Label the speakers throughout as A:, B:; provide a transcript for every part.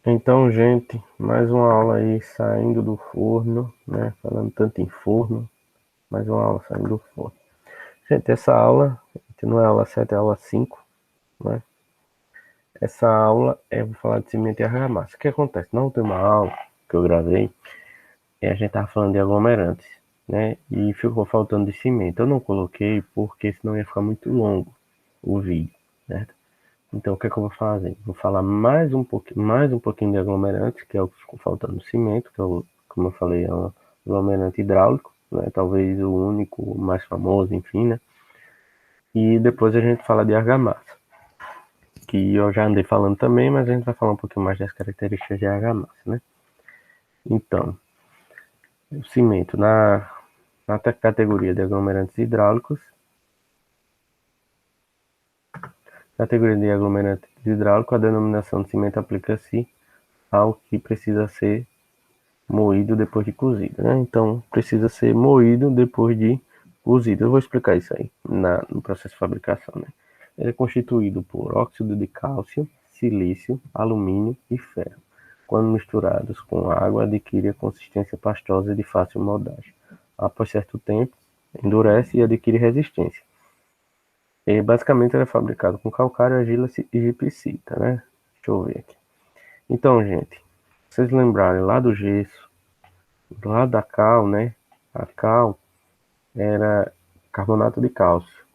A: Então, gente, mais uma aula aí saindo do forno, né? Falando tanto em forno, mais uma aula saindo do forno. Gente, essa aula, que não é aula 7, é aula 5, né? Essa aula vou falar de cimento e argamassa. O que acontece? Na última aula que eu gravei, a gente tava falando de aglomerantes, né? E ficou faltando de cimento. Eu não coloquei porque senão ia ficar muito longo o vídeo, certo? Então, o que é que eu vou fazer? Vou falar mais um pouquinho de aglomerantes, que é o que ficou faltando no cimento, que é como eu falei, é um aglomerante hidráulico, né? Talvez o único, o mais famoso, enfim, né? E depois a gente fala de argamassa, que eu já andei falando também, mas a gente vai falar um pouquinho mais das características de argamassa, né? Então, o cimento na categoria de aglomerantes hidráulicos, a denominação de cimento aplica-se ao que precisa ser moído depois de cozido, né? Então, precisa ser moído depois de cozido. Eu vou explicar isso aí no processo de fabricação, né? Ele é constituído por óxido de cálcio, silício, alumínio e ferro. Quando misturados com água, adquire a consistência pastosa de fácil moldagem. Após certo tempo, endurece e adquire resistência. E basicamente ele é fabricado com calcário, argila e gipsita, né? Deixa eu ver aqui. Então, gente, vocês lembrarem lá do gesso, do lado da cal, né? A cal era carbonato de cálcio.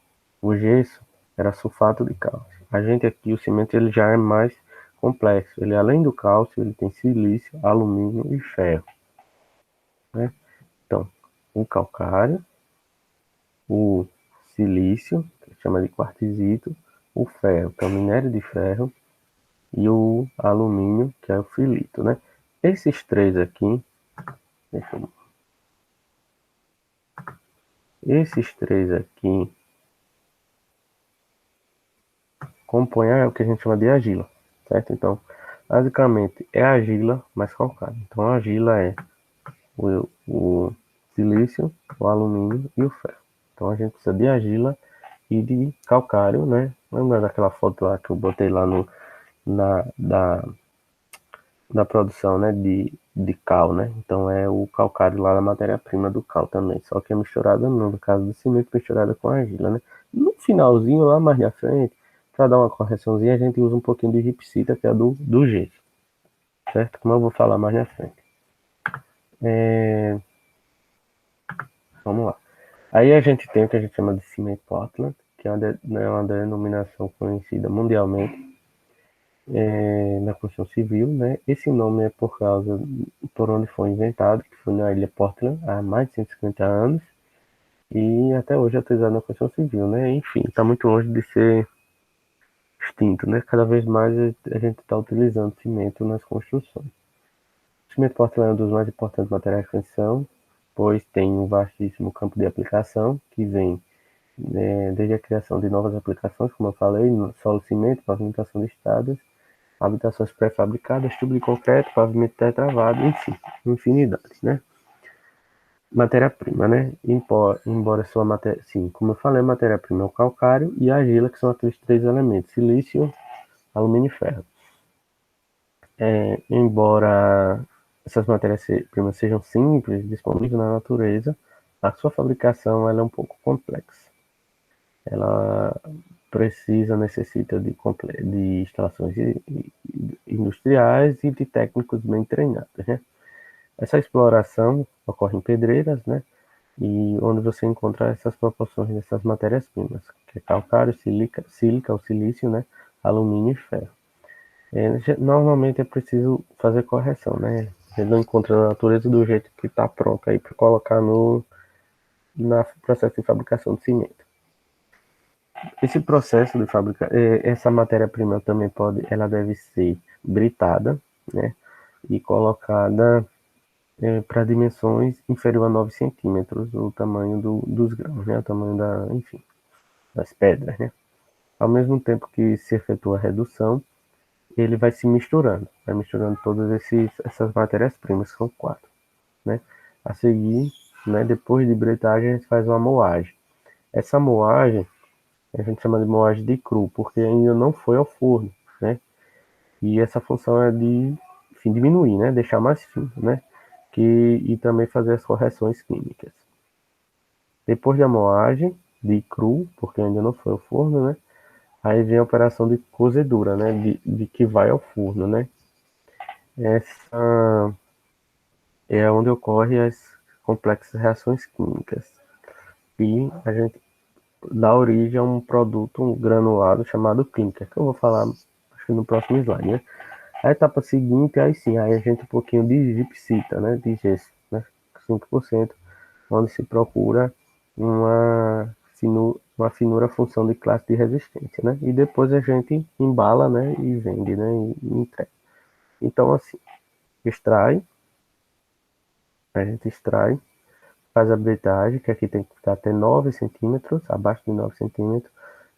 A: O gesso era sulfato de cálcio. A gente aqui, o cimento, ele já é mais complexo. Ele, além do cálcio, ele tem silício, alumínio e ferro, né? Então, o calcário, o silício, que chama de quartzito, o ferro, que é o minério de ferro, e o alumínio, que é o filito, né? Esses três aqui, deixa eu... esses três aqui compõem o que a gente chama de argila, certo? Então, basicamente é argila mais calcário. Então, a argila é o silício, o alumínio e o ferro. Então, a gente precisa de argila e de calcário, né? Lembra daquela foto lá que eu botei lá na, da, da produção, né? De cal, né? Então, é o calcário lá da matéria-prima do cal também. Só que é misturada, no caso do cimento, misturada com argila, né? No finalzinho, lá mais na frente, para dar uma correçãozinha, a gente usa um pouquinho de gipsita, que é do gesso, certo? Como eu vou falar mais na frente. Vamos lá. Aí a gente tem o que a gente chama de cimento Portland, que é uma denominação conhecida mundialmente na construção civil, né? Esse nome é por onde foi inventado, que foi na ilha Portland, há mais de 150 anos, e até hoje é utilizado na construção civil, né? Enfim, está muito longe de ser extinto, né? Cada vez mais a gente está utilizando cimento nas construções. O cimento Portland é um dos mais importantes materiais de construção, pois tem um vastíssimo campo de aplicação, que vem desde a criação de novas aplicações, como eu falei, solo cimento, pavimentação de estradas, habitações pré-fabricadas, tubo de concreto, pavimento tetravado, enfim, infinidade, né? Matéria-prima, né? Embora sua matéria, sim, como eu falei, a matéria-prima é o calcário e a argila, que são aqueles três elementos, silício, alumínio e ferro. Embora essas matérias-primas sejam simples, disponíveis na natureza, a sua fabricação ela é um pouco complexa. Ela necessita de instalações industriais e de técnicos bem treinados, né? Essa exploração ocorre em pedreiras, né? E onde você encontra essas proporções dessas matérias-primas, que é calcário, sílica, o silício, né? Alumínio e ferro. Normalmente é preciso fazer correção, né? Ele não encontra na natureza do jeito que está pronto aí para colocar no processo de fabricação de cimento. Esse processo de fabricar, essa matéria-prima também ela deve ser britada, né? E colocada para dimensões inferior a 9 centímetros, o tamanho dos grãos, né? O tamanho enfim, das pedras, né? Ao mesmo tempo que se efetua a redução, ele vai misturando todas essas matérias-primas, que são quatro, né? A seguir, né? Depois de britagem, a gente faz uma moagem. Essa moagem a gente chama de moagem de cru, porque ainda não foi ao forno, né? E essa função é de enfim, diminuir, né? Deixar mais fino, né? E também fazer as correções químicas. Depois da moagem, de cru, porque ainda não foi ao forno, né? Aí vem a operação de cozedura, né? De que vai ao forno, né? Essa é onde ocorrem as complexas reações químicas. E a gente dá origem a um produto, um granulado chamado clinker, que eu vou falar, acho que no próximo slide, né? A etapa seguinte, aí sim, aí a gente um pouquinho de gipsita, né? De gesso, né? 5%, onde se procura uma finura função de classe de resistência, né? E depois a gente embala, né? E vende, né? E entrega. Então, assim, extrai, a gente extrai, faz a bretagem, que aqui tem que ficar até 9 centímetros, abaixo de 9 centímetros.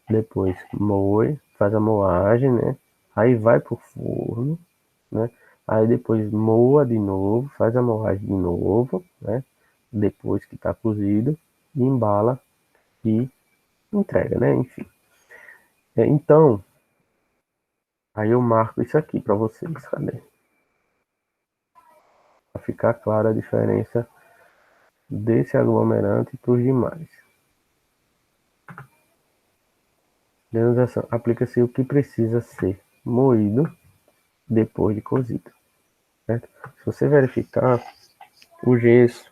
A: Depois moe, faz a moagem, né? Aí vai pro forno, né? Aí depois moa de novo, faz a moagem de novo, né? Depois que tá cozido, e embala e entrega, né? Enfim. Então, aí eu marco isso aqui para vocês, cadê? Para ficar clara a diferença desse aglomerante para os demais. Denominação. Aplica-se o que precisa ser moído depois de cozido. Certo? Se você verificar, o gesso,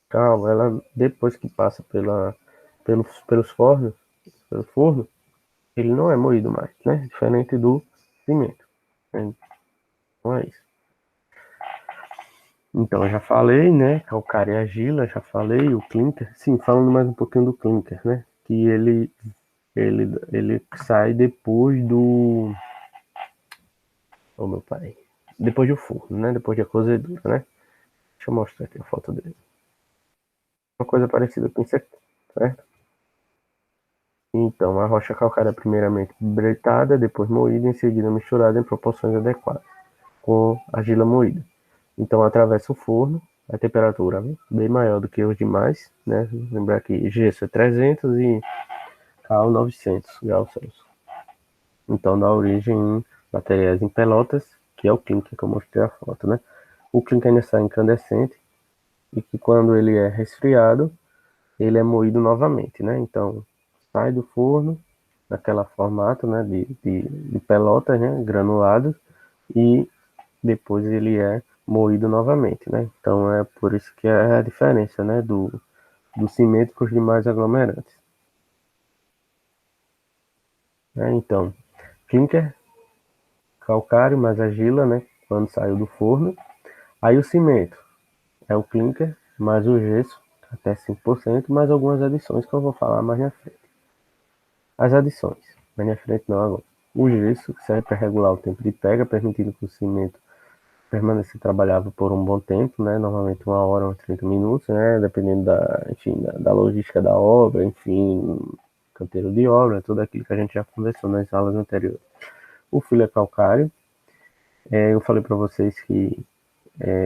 A: calma, ela depois que passa pelos fornos, pelo forno, ele não é moído mais, né? Diferente do cimento. Então é isso. Então, eu já falei, né? Calcário e argila, já falei, o clinker. Sim, falando mais um pouquinho do clinker, né? Que ele sai depois do. Ô, meu pai. Depois do forno, né? Depois da cozedura, né? Deixa eu mostrar aqui a foto dele. Uma coisa parecida com isso aqui, certo? Então, a rocha calcária é primeiramente bretada, depois moída, em seguida misturada em proporções adequadas, com argila moída. Então, atravessa o forno, a temperatura bem maior do que os demais, né? Lembrar que gesso é 300 e cal 900 graus Celsius. Então, dá origem em materiais em pelotas, que é o clinker que eu mostrei a foto, né? O clinker ainda está incandescente e que quando ele é resfriado, ele é moído novamente, né? Então, sai do forno, naquela formato, né, de pelotas, né, granulados, e depois ele é moído novamente, né? Então, é por isso que é a diferença, né, do cimento para os demais aglomerantes. Então, clinker, calcário mais argila, né, quando saiu do forno. Aí o cimento é o clinker mais o gesso, até 5%, mais algumas adições que eu vou falar mais na frente. As adições, mais na frente não agora. O gesso serve para regular o tempo de pega, permitindo que o cimento permaneça trabalhável por um bom tempo, né? Normalmente 1 hora ou 30 minutos, né? Dependendo da logística da obra, enfim, canteiro de obra, tudo aquilo que a gente já conversou nas aulas anteriores. O filo é calcário. Eu falei para vocês que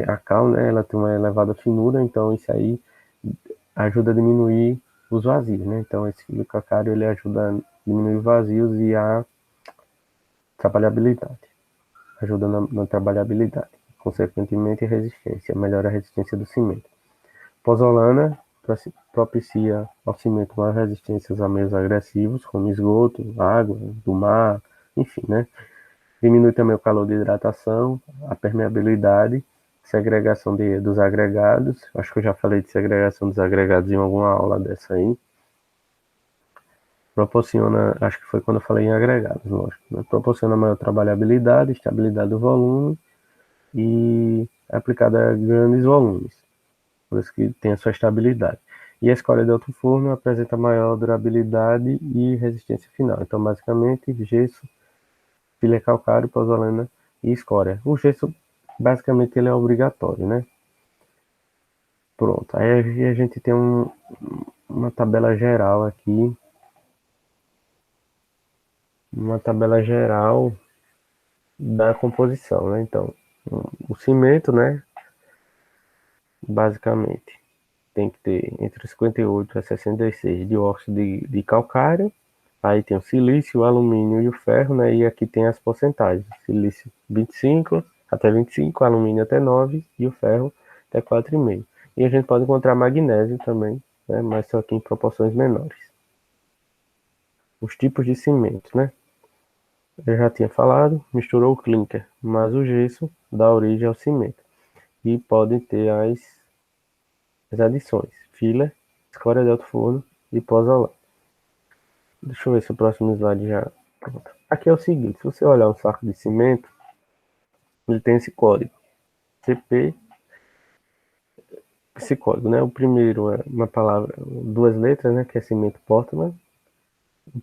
A: a cal, né? Ela tem uma elevada finura, então isso aí ajuda a diminuir os vazios, né? Então esse filo calcário ele ajuda a diminuir os vazios e a trabalhabilidade. Ajuda na trabalhabilidade. Consequentemente, a resistência. Melhora a resistência do cimento. Pozolana propicia ao cimento mais resistências a meios agressivos, como esgoto, água, do mar, enfim, né? Diminui também o calor de hidratação, a permeabilidade, segregação dos agregados. Acho que eu já falei de segregação dos agregados em alguma aula dessa aí. Proporciona, acho que foi quando eu falei em agregados, lógico, né? Proporciona maior trabalhabilidade, estabilidade do volume e é aplicada a grandes volumes, por isso que tem a sua estabilidade. E a escória de alto forno apresenta maior durabilidade e resistência final. Então, basicamente, gesso, pilha calcário, pozolana e escória. O gesso, basicamente, ele é obrigatório, né? Pronto. Aí a gente tem uma tabela geral aqui. Uma tabela geral da composição, né? Então, o cimento, né? Basicamente, tem que ter entre 58 a 66 de óxido de calcário. Aí tem o silício, o alumínio e o ferro, né? E aqui tem as porcentagens. Silício 25, até 25, alumínio até 9 e o ferro até 4,5. E a gente pode encontrar magnésio também, né? Mas só que em proporções menores. Os tipos de cimento, né? Eu já tinha falado, misturou o clinker, mas o gesso dá origem ao cimento. E pode ter as adições, filler, escória de alto forno e pozolana. Deixa eu ver se o próximo slide já... Pronto. Aqui é o seguinte, se você olhar um saco de cimento, ele tem esse código, CP, esse código, né? O primeiro é uma palavra, duas letras, né? Que é cimento Portland, o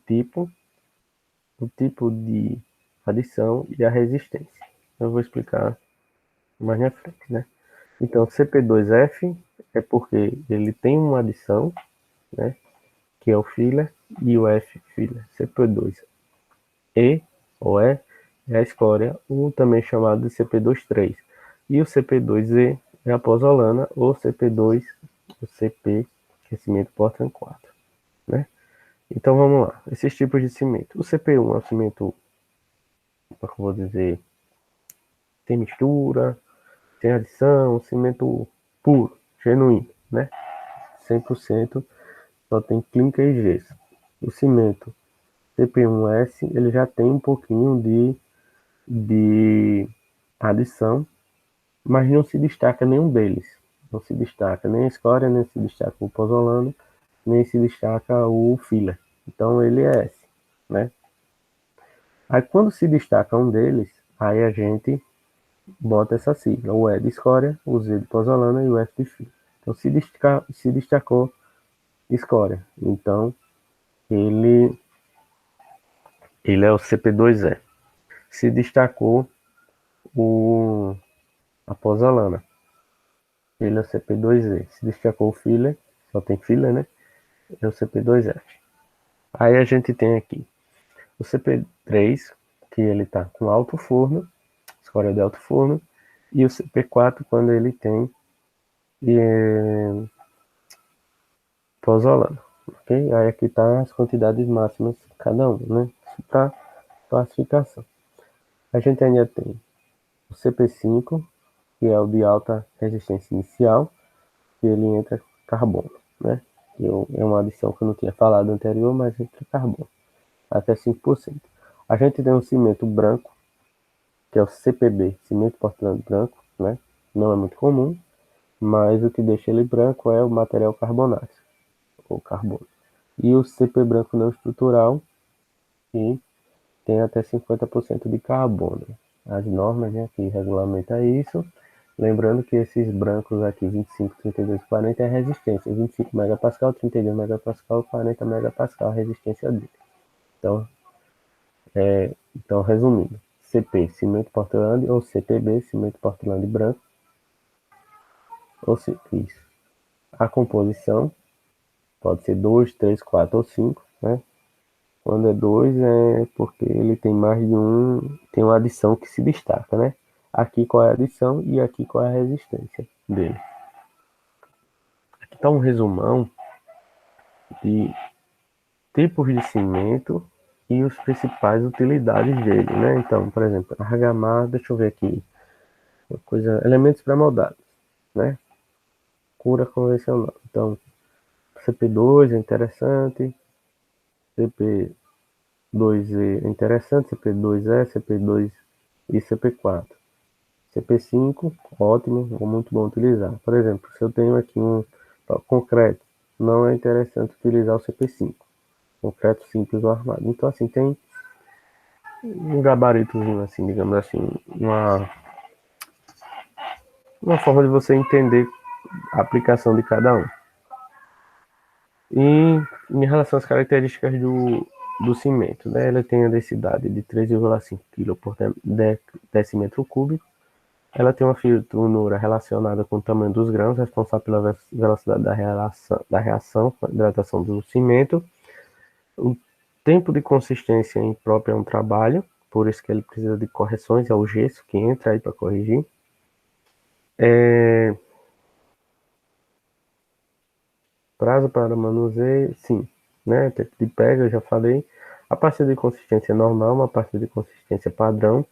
A: tipo de adição e a resistência. Eu vou explicar mais na frente, né? Então, CP2F é porque ele tem uma adição, né? Que é o filler, e o F filler. CP2E ou E é a escória, ou também chamado de CP23. E o CP2E é a pozolana, ou CP2, o CP, que é cimento Portland 4, né? Então vamos lá, esses tipos de cimento. O CP1 é o cimento, como eu vou dizer, sem mistura, sem adição, cimento puro, genuíno, né? 100% só tem clinker e gesso. O cimento CP1S, ele já tem um pouquinho de adição, mas não se destaca nenhum deles. Não se destaca nem a escória, nem se destaca o pozolano, nem se destaca o filler. Então ele é S, né? Aí quando se destaca um deles, aí a gente bota essa sigla, o E de escória, o Z de pozolana e o F de filler. Então se destacou escória. Então ele é o CP2E. Se destacou a pozolana. Ele é o CP2E. Se destacou o filler, só tem filler, né? É o CP2F. Aí a gente tem aqui o CP3, que ele está com alto forno, escória de alto forno, e o CP4 quando ele tem pozolana, ok? Aí aqui tá as quantidades máximas cada um, né? Para classificação. A gente ainda tem o CP5, que é o de alta resistência inicial, que ele entra carbono, né? É uma adição que eu não tinha falado anterior, mas entra carbono, até 5%. A gente tem um cimento branco, que é o CPB, cimento Portland branco, né? Não é muito comum, mas o que deixa ele branco é o material carbonáceo, ou carbono. E o CP branco não estrutural, que tem até 50% de carbono. As normas, né, que regulamentam isso. Lembrando que esses brancos aqui, 25, 32, 40 é a resistência. 25 megapascal, 32 megapascal, 40 megapascal a resistência dele. Então resumindo, CP, cimento Portland, ou CPB, cimento Portland branco. Ou se, isso. A composição pode ser 2, 3, 4 ou 5, né? Quando é 2 é porque ele tem mais de um, tem uma adição que se destaca, né? Aqui qual é a adição e aqui qual é a resistência dele. Aqui está um resumão de tipos de cimento e os principais utilidades dele, né? Então, por exemplo, argamassa, deixa eu ver aqui, uma coisa, elementos pré-moldados, né? Cura convencional. Então, CP2 é interessante, CP2E é interessante, CP2E, CP2 e CP4. CP5, ótimo, muito bom utilizar. Por exemplo, se eu tenho aqui um concreto, não é interessante utilizar o CP5, concreto simples ou armado. Então, assim, tem um gabaritozinho, assim, digamos assim, uma forma de você entender a aplicação de cada um. E em relação às características do cimento, né? Ele tem a densidade de 3,5 kg por decímetro cúbico. Ela tem uma finura relacionada com o tamanho dos grãos, responsável pela velocidade da reação, a hidratação do cimento. O tempo de consistência impróprio é um trabalho, por isso que ele precisa de correções, é o gesso que entra aí para corrigir. Prazo para manuseio, sim, né? Tempo de pega, eu já falei. A partir de consistência normal, uma partir de consistência padrão.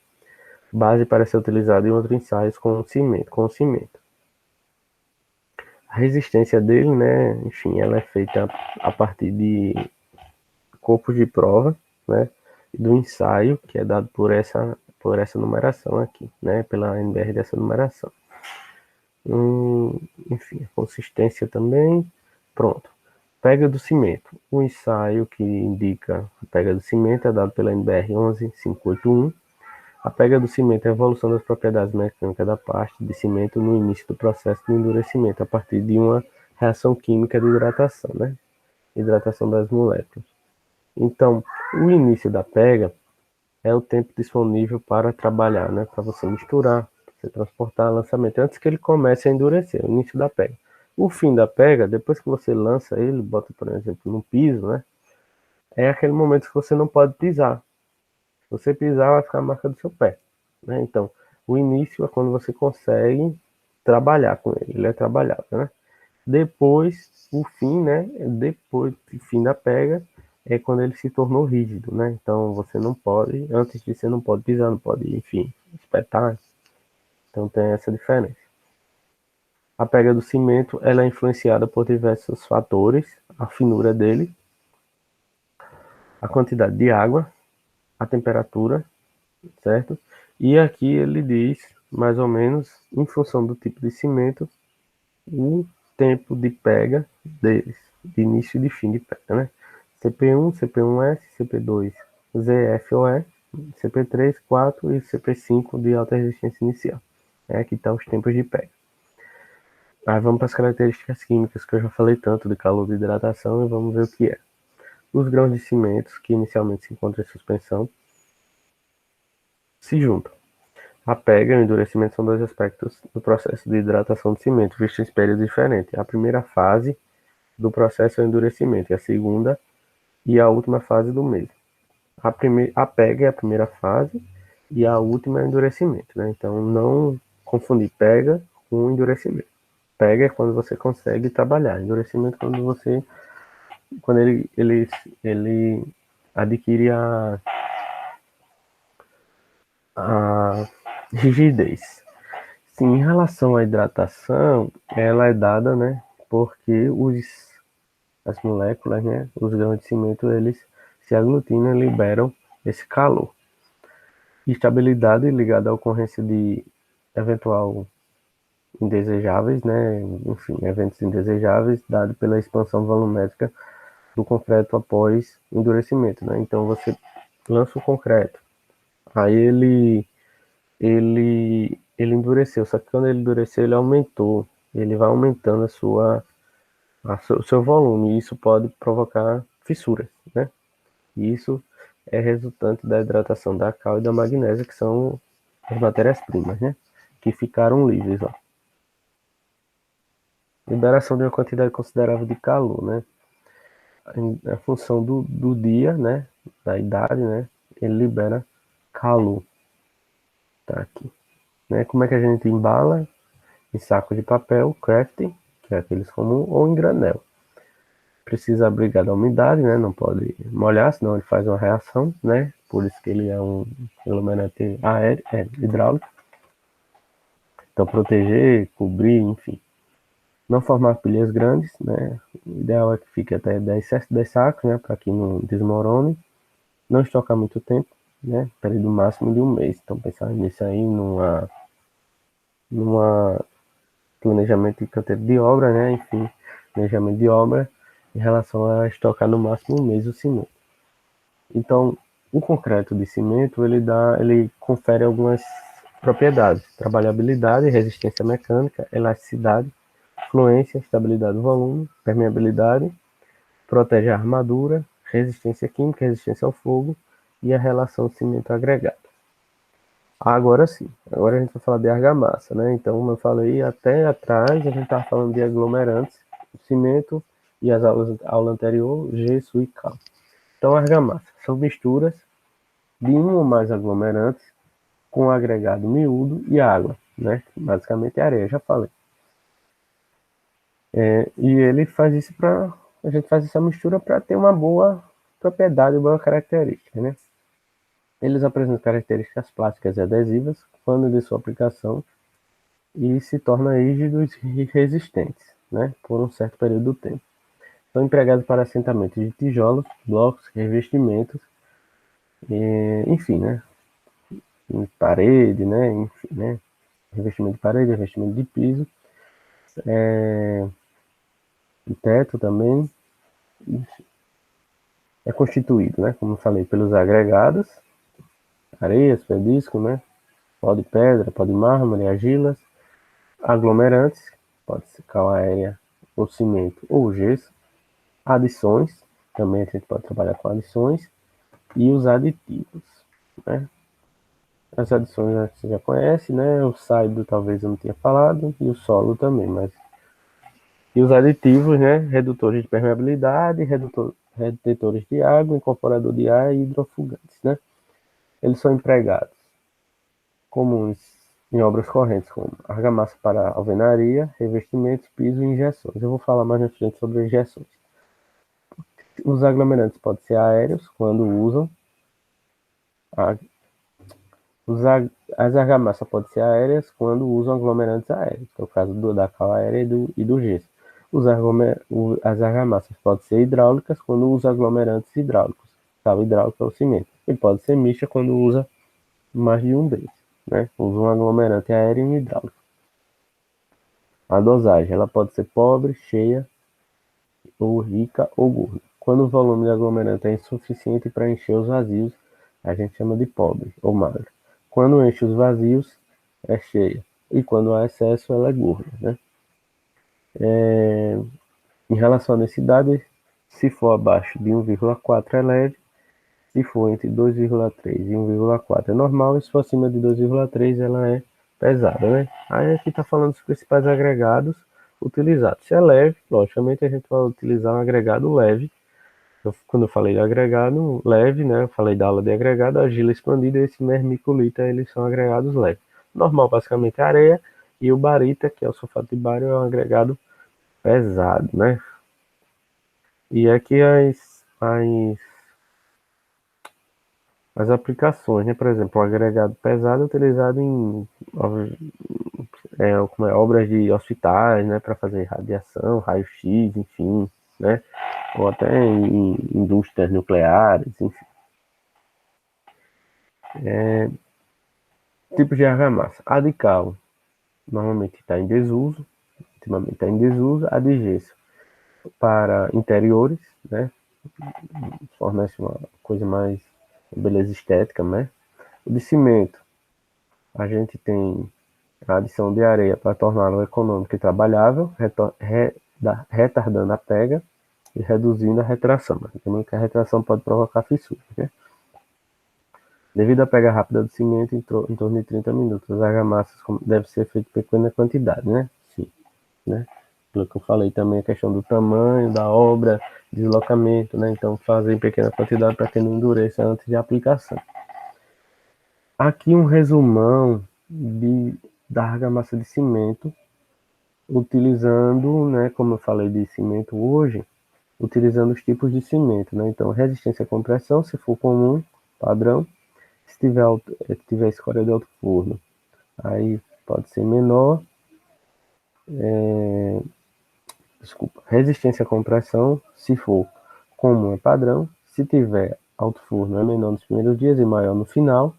A: base para ser utilizada em outros ensaios com cimento. A resistência dele, né, enfim, ela é feita a partir de corpos de prova, né, do ensaio, que é dado por essa numeração aqui, né, pela NBR dessa numeração. Enfim, a consistência também, pronto. Pega do cimento. O ensaio que indica a pega do cimento é dado pela NBR 11581. A pega do cimento é a evolução das propriedades mecânicas da parte de cimento no início do processo de endurecimento, a partir de uma reação química de hidratação, né? Hidratação das moléculas. Então, o início da pega é o tempo disponível para trabalhar, né? Para você misturar, para você transportar, lançamento, antes que ele comece a endurecer, o início da pega. O fim da pega, depois que você lança ele, bota, por exemplo, no piso, né? É aquele momento que você não pode pisar. Se você pisar, vai ficar a marca do seu pé, né? Então, o início é quando você consegue trabalhar com ele, ele é trabalhável, né? Depois, o fim, né? Depois do fim da pega, é quando ele se tornou rígido, né? Então, você não pode, antes disso, você não pode pisar, não pode, enfim, espetar. Então, tem essa diferença. A pega do cimento, ela é influenciada por diversos fatores, a finura dele, a quantidade de água, a temperatura, certo? E aqui ele diz, mais ou menos, em função do tipo de cimento, o tempo de pega deles, de início e de fim de pega, né? CP1, CP1S, CP2, ZFOE, CP3, 4 e CP5 de alta resistência inicial. Aqui estão os tempos de pega. Aí vamos para as características químicas, que eu já falei tanto de calor de hidratação, e vamos ver o que é. Os grãos de cimentos, que inicialmente se encontram em suspensão, se juntam. A pega e o endurecimento são dois aspectos do processo de hidratação de cimento, vistos em períodos diferentes. A primeira fase do processo é o endurecimento, e a segunda e a última fase do mesmo. A pega é a primeira fase e a última é o endurecimento, né? Então não confundir pega com endurecimento. Pega é quando você consegue trabalhar, endurecimento é quando ele adquire a rigidez. Sim, em relação à hidratação, ela é dada, né, porque as moléculas, né, os grãos de cimento, eles se aglutinam e liberam esse calor. Estabilidade ligada à ocorrência de eventual indesejáveis, né, enfim, eventos indesejáveis, dado pela expansão volumétrica do concreto após endurecimento, né? Então você lança o concreto, aí ele endureceu, só que quando ele endureceu, ele aumentou, ele vai aumentando o seu volume, e isso pode provocar fissuras, né? E isso é resultante da hidratação da cal e da magnésia, que são as matérias-primas, né? Que ficaram livres, ó. Liberação de uma quantidade considerável de calor, né? A função do dia, né? Da idade, né? Ele libera calor. Tá aqui. Né? Como é que a gente embala? Em saco de papel, crafting, que é aqueles comuns, ou em granel. Precisa abrigar da umidade, né? Não pode molhar, senão ele faz uma reação, né? Por isso que ele é um aglomerante aéreo, hidráulico. Então, proteger, cobrir, enfim. Não formar pilhas grandes, né? O ideal é que fique até 10 sacos, né? Para que não desmorone. Não estocar muito tempo, né? Período máximo de um mês. Então, pensar nisso aí numa planejamento de canteiro de obra, né? Enfim, planejamento de obra em relação a estocar no máximo um mês o cimento. Então, o concreto de cimento, ele confere algumas propriedades: trabalhabilidade, resistência mecânica, elasticidade, fluência, estabilidade do volume, permeabilidade, protege a armadura, resistência química, resistência ao fogo e a relação cimento agregado. Agora sim, agora a gente vai falar de argamassa, né? Então, como eu falei, até atrás a gente estava falando de aglomerantes, cimento e as aula anterior, gesso e cal. Então, argamassa são misturas de um ou mais aglomerantes com agregado miúdo e água, né? Basicamente areia, já falei. E ele faz isso a gente faz essa mistura para ter uma boa propriedade, boa característica, né? Eles apresentam características plásticas e adesivas quando de sua aplicação e se tornam rígidos e resistentes, né, por um certo período do tempo. São empregados para assentamento de tijolos, blocos, revestimentos, enfim, né, em parede, né, enfim, né, revestimento de parede, revestimento de piso, de teto também. É constituído, né, como eu falei, pelos agregados, areias, pedisco, né, pó de pedra, pó de mármore, argilas, aglomerantes, pode ser cal aérea, ou cimento ou gesso, adições, também a gente pode trabalhar com adições, e os aditivos, né. As adições você já conhece, né, o saido talvez eu não tenha falado, e o solo também, mas... E os aditivos, né, redutores de permeabilidade, redutores de água, incorporador de ar e hidrofugantes, né. Eles são empregados comuns em obras correntes, como argamassa para alvenaria, revestimentos, piso e injeções. Eu vou falar mais na frente sobre injeções. Os aglomerantes podem ser aéreos, quando usam. As argamassas podem ser aéreas, quando usam aglomerantes aéreos, que é o caso da cal aérea e do gesso. As argamassas podem ser hidráulicas, quando usa aglomerantes hidráulicos. Cal hidráulico é o cimento. E pode ser mista, quando usa mais de um deles, né? Usa um aglomerante aéreo e um hidráulico. A dosagem, ela pode ser pobre, cheia, ou rica ou gorda. Quando o volume de aglomerante é insuficiente para encher os vazios, a gente chama de pobre ou magra. Quando enche os vazios, é cheia. E quando há excesso, ela é gorda, né? Em relação à densidade, se for abaixo de 1,4 é leve, se for entre 2,3 e 1,4 é normal, e se for acima de 2,3 ela é pesada, né? Aí aqui está falando dos principais agregados utilizados. Se é leve, logicamente a gente vai utilizar um agregado leve. Quando eu falei de agregado leve, né? Eu falei da aula de agregado, argila expandida e esse vermiculita, eles são agregados leves. Normal, basicamente, é areia, e o barita, que é o sulfato de bário, é um agregado pesado, né? E aqui as aplicações, né? Por exemplo, o agregado pesado é utilizado em obras de hospitais, né? Para fazer radiação, raio-x, enfim, né? Ou até em indústrias nucleares, enfim. Tipos de argamassa. A de cal, normalmente está em desuso, ultimamente está em desuso. A de gesso, para interiores, né? Fornece uma coisa mais, beleza estética, né? O de cimento, a gente tem a adição de areia para torná-lo econômico e trabalhável, retardando a pega e reduzindo a retração. Lembrando que a retração pode provocar fissuras, né? Devido à pega rápida do cimento, em torno de 30 minutos, as argamassas devem ser feitas em pequena quantidade, né? Sim, né? Pelo que eu falei também, a questão do tamanho da obra, deslocamento, né? Então, fazer em pequena quantidade para que não endureça antes de aplicação. Aqui um resumão da argamassa de cimento, utilizando, né, como eu falei de cimento hoje, utilizando os tipos de cimento, né? Então, resistência à compressão, se for comum, padrão. Se tiver escória de alto forno, aí pode ser menor. Desculpa, resistência à compressão, se for comum é padrão. Se tiver alto forno, é menor nos primeiros dias e maior no final.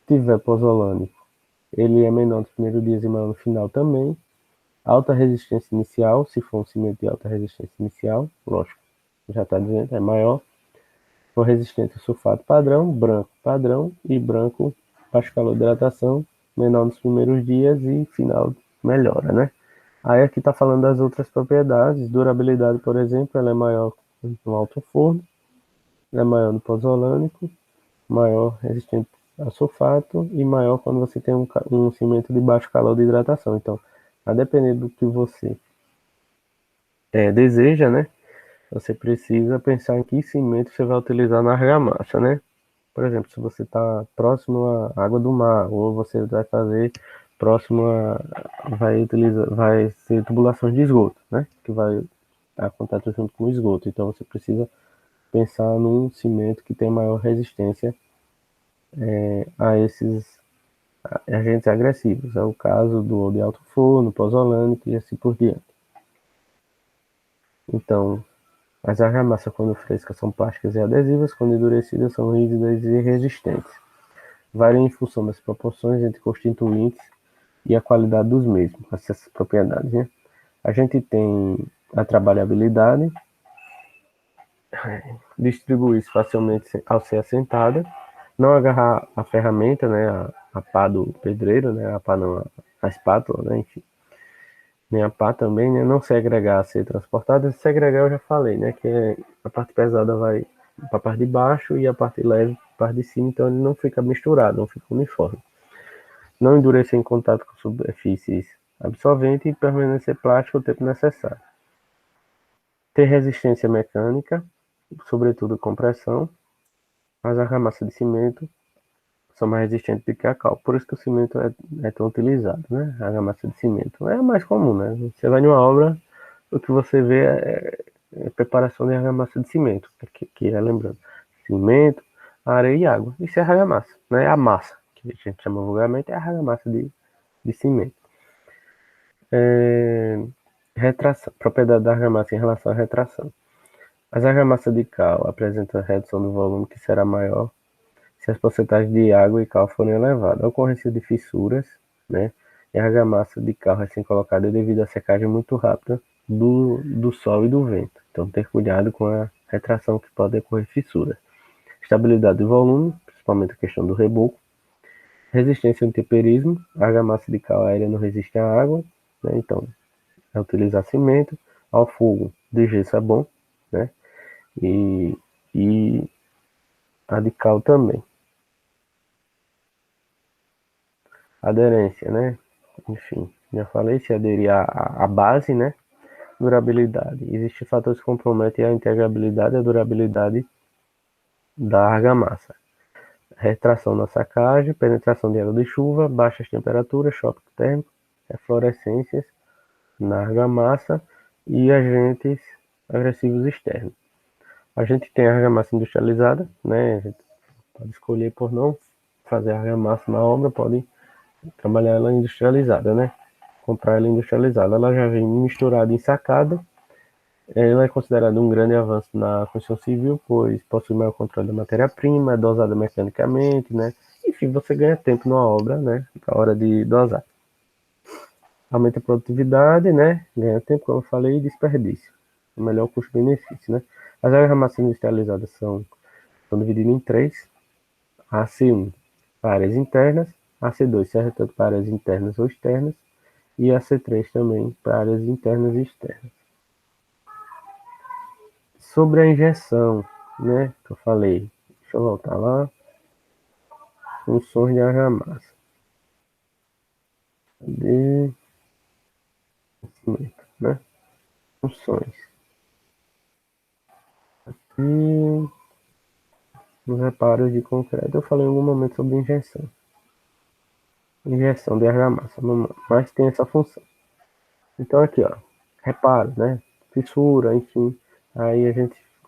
A: Se tiver pozolânico, ele é menor nos primeiros dias e maior no final também. Alta resistência inicial, se for um cimento de alta resistência inicial, lógico, já está dizendo, é maior. For resistente ao sulfato padrão, branco padrão, e branco baixo calor de hidratação, menor nos primeiros dias e final melhora, né? Aí aqui está falando das outras propriedades. Durabilidade, por exemplo, ela é maior no alto forno, ela é maior no pozolânico, maior resistente a sulfato e maior quando você tem um cimento de baixo calor de hidratação. Então, a depender do que você deseja, né? Você precisa pensar em que cimento você vai utilizar na argamassa, né? Por exemplo, se você está próximo à água do mar, ou você vai fazer próximo vai ser tubulações de esgoto, né? Que vai estar em contato junto com o esgoto. Então você precisa pensar num cimento que tem maior resistência a esses agentes agressivos. É o caso do óleo de alto forno, pozolânico e assim por diante. Então, as argamassas, quando frescas, são plásticas e adesivas, quando endurecidas, são rígidas e resistentes. Variam em função das proporções entre constituintes e a qualidade dos mesmos, essas propriedades, né? A gente tem a trabalhabilidade, distribuir-se facilmente ao ser assentada, não agarrar a ferramenta, né, a pá do pedreiro, né, a pá não, a espátula, né, enfim, nem a pá também, né, não segregar a ser transportada. Segregar eu já falei, né, que a parte pesada vai para a parte de baixo e a parte leve para a parte de cima, então ele não fica misturado, não fica uniforme. Não endurecer em contato com superfícies absorventes e permanecer plástico o tempo necessário. Ter resistência mecânica, sobretudo compressão. As argamassas de cimento são mais resistentes do que a cal. Por isso que o cimento é tão utilizado, né? A argamassa de cimento é a mais comum, né? Você vai numa obra, o que você vê é preparação de argamassa de cimento, que é, lembrando, cimento, areia e água. Isso é argamassa, né? A massa, que a gente chama vulgarmente, é a argamassa de cimento. Retração, propriedade da argamassa em relação à retração. As argamassas de cal apresentam redução do volume que será maior se as porcentagens de água e cal forem elevadas. A ocorrência de fissuras, né, e a argamassa de cal recém-colocada é devido à secagem muito rápida do sol e do vento. Então, ter cuidado com a retração que pode ocorrer fissuras. Estabilidade do volume, principalmente a questão do reboco. Resistência ao intemperismo. A argamassa de cal aérea não resiste à água, né, então é utilizar cimento. Ao fogo de gesso é bom, né, e a de cal também. Aderência, né? Enfim, já falei, se aderir à base, né? Durabilidade. Existem fatores que comprometem a integrabilidade e a durabilidade da argamassa. Retração na sacagem, penetração de água de chuva, baixas temperaturas, choque térmico, eflorescências na argamassa e agentes agressivos externos. A gente tem a argamassa industrializada, né? A gente pode escolher por não fazer argamassa na obra, pode trabalhar ela industrializada, né? Comprar ela industrializada. Ela já vem misturada em sacada. Ela é considerada um grande avanço na construção civil, pois possui maior controle da matéria-prima, é dosada mecanicamente, né? Enfim, você ganha tempo numa obra, né? Na hora de dosar. Aumenta a produtividade, né? Ganha tempo, como eu falei, e desperdício. O melhor custo-benefício, né? As armações industrializadas são divididas em três. AC1 para áreas internas, AC2 serve tanto para áreas internas ou externas, e a C3 também para áreas internas e externas. Sobre a injeção, né, que eu falei, deixa eu voltar lá, funções de argamassa, de cimento, né, funções. E nos reparos de concreto, eu falei em algum momento sobre injeção de argamassa, mas tem essa função. Então aqui, ó, reparo, né, fissura, enfim, aí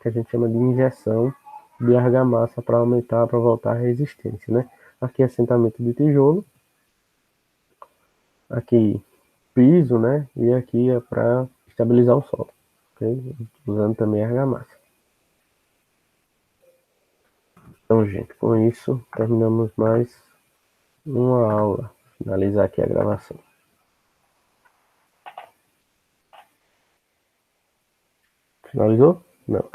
A: que a gente chama de injeção de argamassa para aumentar, para voltar a resistência, né? Aqui assentamento de tijolo, aqui piso, né? E aqui é para estabilizar o solo, ok? Usando também argamassa. Então, gente, com isso terminamos mais uma aula. Finalizar aqui a gravação. Finalizou? Não.